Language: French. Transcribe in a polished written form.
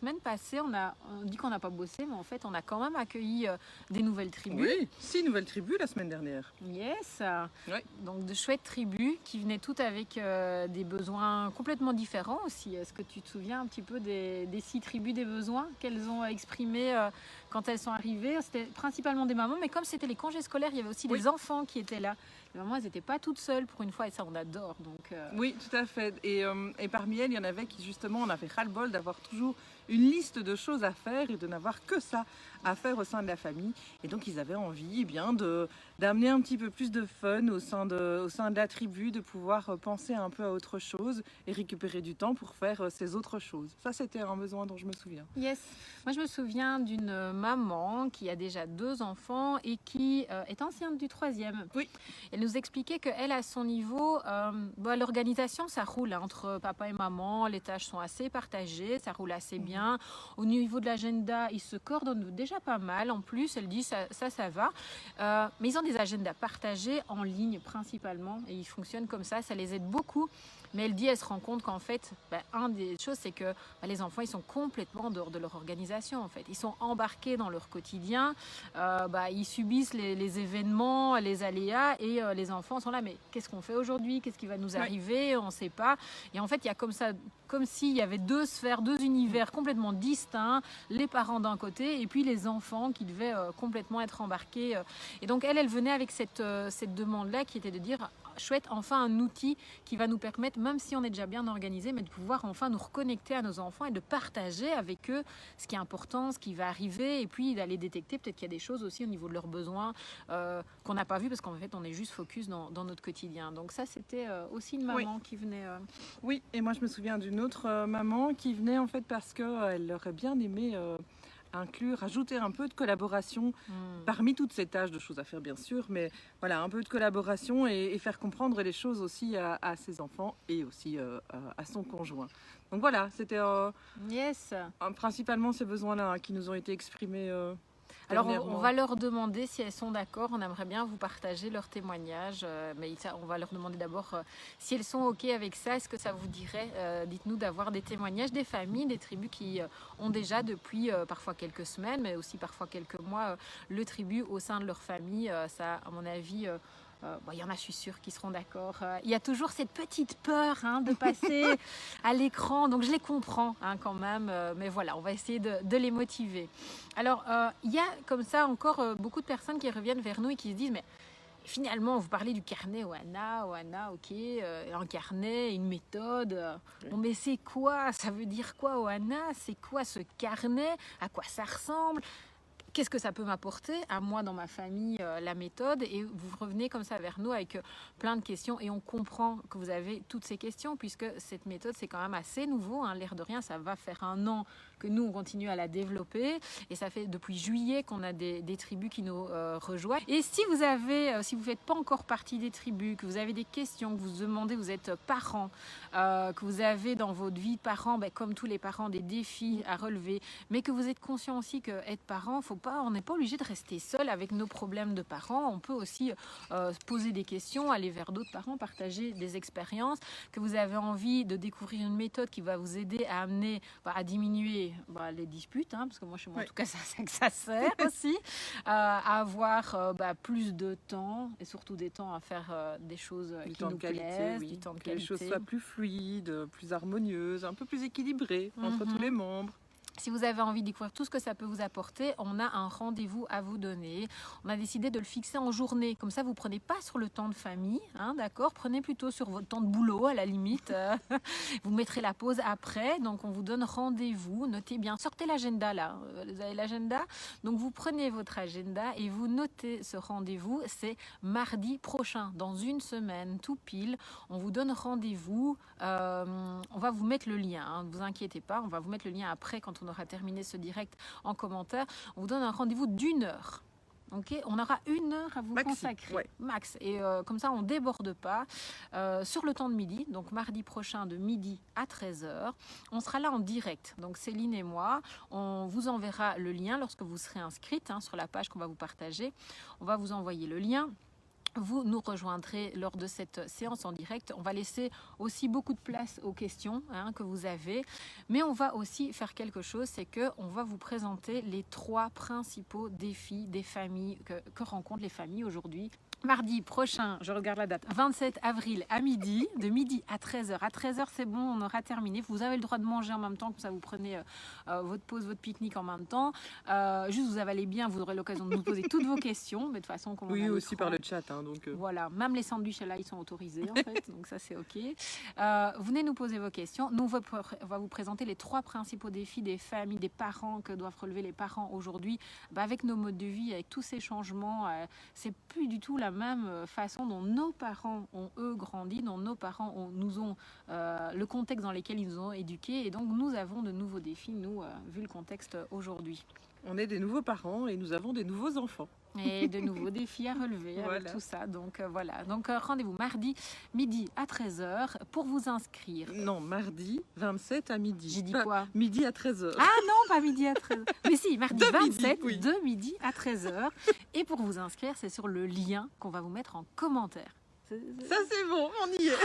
Semaine passée, on dit qu'on n'a pas bossé, mais en fait, on a quand même accueilli des nouvelles tribus. Oui, 6 nouvelles tribus la semaine dernière. Yes. Ouais. Donc de chouettes tribus qui venaient toutes avec des besoins complètement différents aussi. Est-ce que tu te souviens un petit peu des 6 tribus des besoins qu'elles ont exprimés quand elles sont arrivées? C'était principalement des mamans, mais comme c'était les congés scolaires, il y avait aussi des enfants qui étaient là. Les mamans, elles n'étaient pas toutes seules pour une fois, et ça, on adore. Donc, Oui, tout à fait. Et parmi elles, il y en avait qui, justement, on avait ras-le-bol d'avoir toujours une liste de choses à faire et de n'avoir que ça à faire au sein de la famille. Et donc, ils avaient envie d'amener un petit peu plus de fun au sein de la tribu, de pouvoir penser un peu à autre chose et récupérer du temps pour faire ces autres choses. Ça, c'était un besoin dont je me souviens. Yes. Moi, je me souviens d'une maman qui a déjà 2 enfants et qui est enceinte du 3e. Oui. Elle nous expliquait qu'elle, à son niveau, l'organisation, ça roule entre papa et maman. Les tâches sont assez partagées, ça roule assez bien. Au niveau de l'agenda, ils se coordonnent déjà pas mal. En plus, elle dit ça va. Mais ils ont des agendas partagés en ligne principalement et ils fonctionnent comme ça les aide beaucoup. Mais elle dit, elle se rend compte qu'en fait, une des choses, c'est que les enfants, ils sont complètement en dehors de leur organisation. En fait, ils sont embarqués dans leur quotidien. Ils subissent les événements, les aléas, et les enfants sont là. Mais qu'est-ce qu'on fait aujourd'hui? Qu'est-ce qui va nous arriver? On ne sait pas. Et en fait, il y a comme s'il y avait 2 sphères, 2 univers complètement distincts. Les parents d'un côté, et puis les enfants qui devaient complètement être embarqués. Et donc, elle venait avec cette demande-là, qui était de dire, chouette, enfin un outil qui va nous permettre, même si on est déjà bien organisé, mais de pouvoir enfin nous reconnecter à nos enfants et de partager avec eux ce qui est important, ce qui va arriver, et puis d'aller détecter peut-être qu'il y a des choses aussi au niveau de leurs besoins qu'on n'a pas vu, parce qu'en fait on est juste focus dans notre quotidien. Donc ça, c'était aussi une maman qui venait. Oui, et moi je me souviens d'une autre maman qui venait en fait parce qu'elle aurait bien aimé ajouter un peu de collaboration parmi toutes ces tâches de choses à faire bien sûr, mais voilà, un peu de collaboration et faire comprendre les choses aussi à ses enfants et aussi à son conjoint. Donc voilà, c'était principalement ces besoins-là qui nous ont été exprimés. Alors on va leur demander si elles sont d'accord, on aimerait bien vous partager leurs témoignages, mais on va leur demander d'abord si elles sont ok avec ça. Est-ce que ça vous dirait, dites-nous, d'avoir des témoignages des familles, des tribus qui ont déjà depuis parfois quelques semaines, mais aussi parfois quelques mois, le tribut au sein de leur famille. Ça, à mon avis, il y en a, je suis sûre, qui seront d'accord. Il y a toujours cette petite peur de passer à l'écran, donc je les comprends quand même, mais voilà, on va essayer de les motiver. Alors, il y a comme ça encore beaucoup de personnes qui reviennent vers nous et qui se disent, mais finalement, vous parlez du carnet Ohana, ok, un carnet, une méthode. Bon, mais c'est quoi? Ça veut dire quoi, Ohana? C'est quoi ce carnet? À quoi ça ressemble? Qu'est-ce que ça peut m'apporter à moi dans ma famille, la méthode? Et vous revenez comme ça vers nous avec plein de questions, et on comprend que vous avez toutes ces questions, puisque cette méthode, c'est quand même assez nouveau, l'air de rien. Ça va faire 1 an que nous, on continue à la développer, et ça fait depuis juillet qu'on a des tribus qui nous rejoignent. Et si vous ne faites pas encore partie des tribus, que vous avez des questions, que vous vous demandez, vous êtes parent, que vous avez dans votre vie de parent, comme tous les parents, des défis à relever, mais que vous êtes conscient aussi que être parent, on n'est pas obligé de rester seul avec nos problèmes de parents. On peut aussi poser des questions, aller vers d'autres parents, partager des expériences, que vous avez envie de découvrir une méthode qui va vous aider à amener, à diminuer les disputes, parce que moi, chez moi, en tout cas, c'est que ça sert aussi, à avoir plus de temps, et surtout des temps à faire des choses qui nous plaisent, du temps de qualité. Que les choses soient plus fluides, plus harmonieuses, un peu plus équilibrées entre tous les membres. Si vous avez envie de découvrir tout ce que ça peut vous apporter, on a un rendez-vous à vous donner. On a décidé de le fixer en journée. Comme ça, vous ne prenez pas sur le temps de famille, d'accord? Prenez plutôt sur votre temps de boulot, à la limite. Vous mettrez la pause après. Donc, on vous donne rendez-vous. Notez bien. Sortez l'agenda, là. Vous avez l'agenda. Donc, vous prenez votre agenda et vous notez ce rendez-vous. C'est mardi prochain, dans 1 semaine, tout pile. On vous donne rendez-vous. On va vous mettre le lien. Ne vous inquiétez pas. On va vous mettre le lien après, quand on aura terminé ce direct, en commentaire. On vous donne un rendez-vous d'1 heure. Okay, on aura 1 heure à vous consacrer, max. Et comme ça, on ne déborde pas sur le temps de midi. Donc, mardi prochain, de midi à 13h. On sera là en direct. Donc, Céline et moi, on vous enverra le lien lorsque vous serez inscrite sur la page qu'on va vous partager. On va vous envoyer le lien. vous nous rejoindrez lors de cette séance en direct. On va laisser aussi beaucoup de place aux questions que vous avez, mais on va aussi faire quelque chose, c'est qu'on va vous présenter les 3 principaux défis des familles que rencontrent les familles aujourd'hui. Mardi prochain, je regarde la date, 27 avril à midi, de midi à 13h. À 13h, c'est bon, on aura terminé. Vous avez le droit de manger en même temps, comme ça vous prenez votre pause, votre pique-nique en même temps. Juste, vous avalez bien, vous aurez l'occasion de nous poser toutes vos questions. Mais de toute façon, comme oui, aussi par le chat. Voilà, même les sandwichs là, ils sont autorisés en fait, donc ça c'est ok. Venez nous poser vos questions. Nous, on va vous présenter les 3 principaux défis des familles, des parents que doivent relever les parents aujourd'hui. Avec nos modes de vie, avec tous ces changements, c'est plus du tout la même façon dont nos parents ont eux grandi, dont nos parents nous ont le contexte dans lequel ils nous ont éduqués, et donc nous avons de nouveaux défis, nous, vu le contexte aujourd'hui. On est des nouveaux parents et nous avons des nouveaux enfants. Et de nouveaux défis à relever avec tout ça. Donc voilà. Donc rendez-vous mardi midi à 13h pour vous inscrire. Non, mardi 27 à midi. J'ai dit quoi? Midi à 13h. Ah non, pas midi à 13h. Mais si, mardi 27 de midi à 13h. Et pour vous inscrire, c'est sur le lien qu'on va vous mettre en commentaire. Ça c'est bon, on y est.